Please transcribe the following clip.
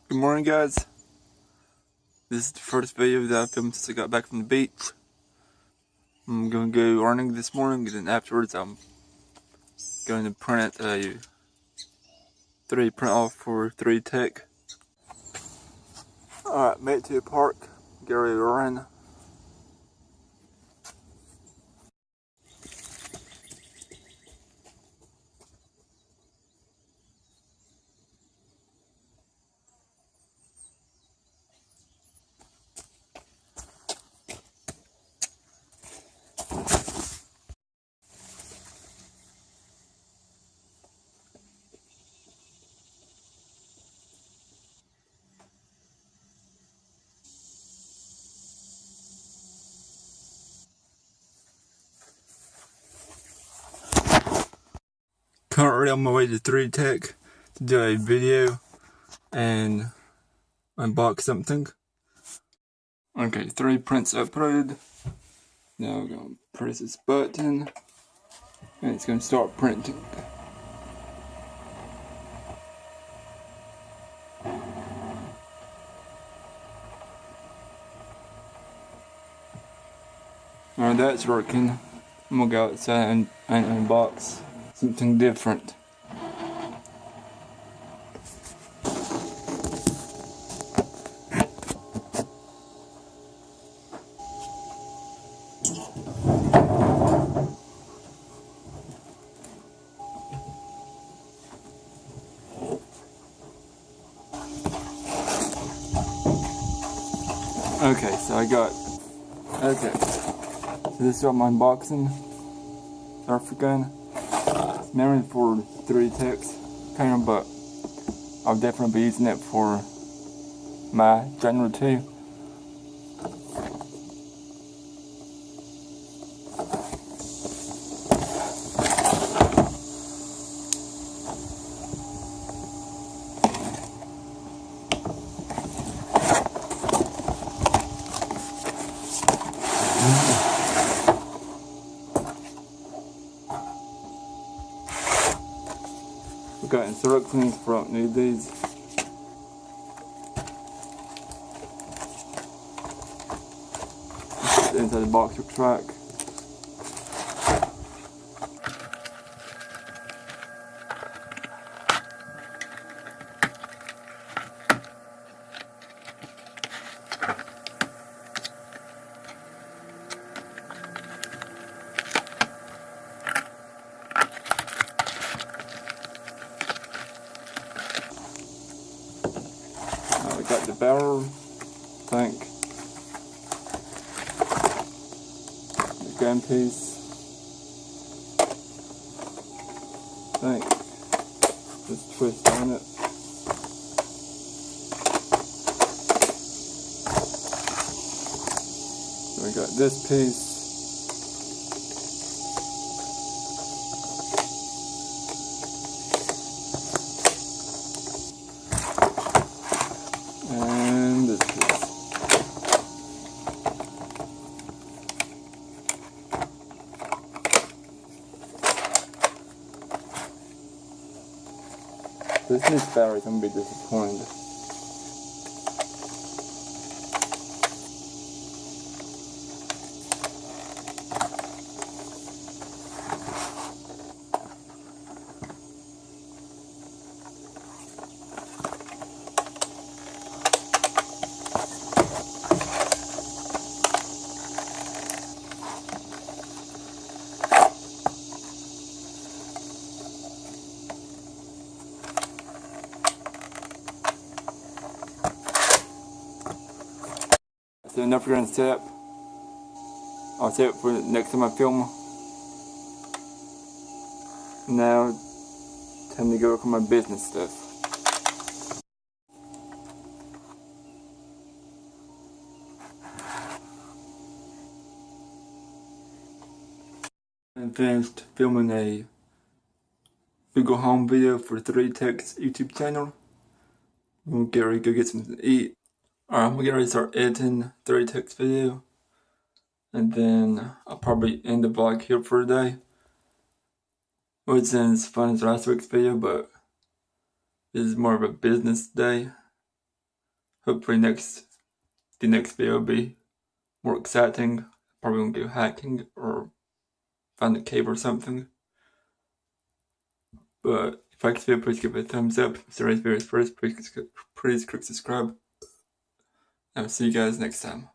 Good morning, guys. This is the first video that I filmed since I got back from the beach. I'm going to go running this morning, and then afterwards I'm going to print a 3D print off for 3D Tech. Alright, made it to the park, get ready to run. Currently on my way to 3D Tech to do a video and unbox something. Okay, 3D prints uploaded. Now we're going to press this button and it's going to start printing. Alright, that's working. I'm going to go outside and unbox something different. Okay, so this is what I'm unboxing. Nerf Gun. It's mainly for 3D Tech's painter, but I'll definitely be using it for my genre too. We've got instructions for don't need these. Inside the box with track. We got the barrel tank, the gun piece, tank, just twist on it. So we got this piece. And this piece. This new battery's gonna be disappointed. So enough for gonna set up. I'll save it for next time I film. Now, time to go work on my business stuff. I finished filming a Google Home video for 3D Tech's YouTube channel. We'll get ready to go get something to eat. Alright, I'm gonna get ready to start editing 3D Tech's video. And then I'll probably end the vlog here for today. It wasn't as fun as last week's video, but this is more of a business day. hopefully the next video will be more exciting. Probably gonna go hacking or find a cave or something. But if you like this video, please give it a thumbs up. If today's video is first, please click subscribe. And I'll see you guys next time.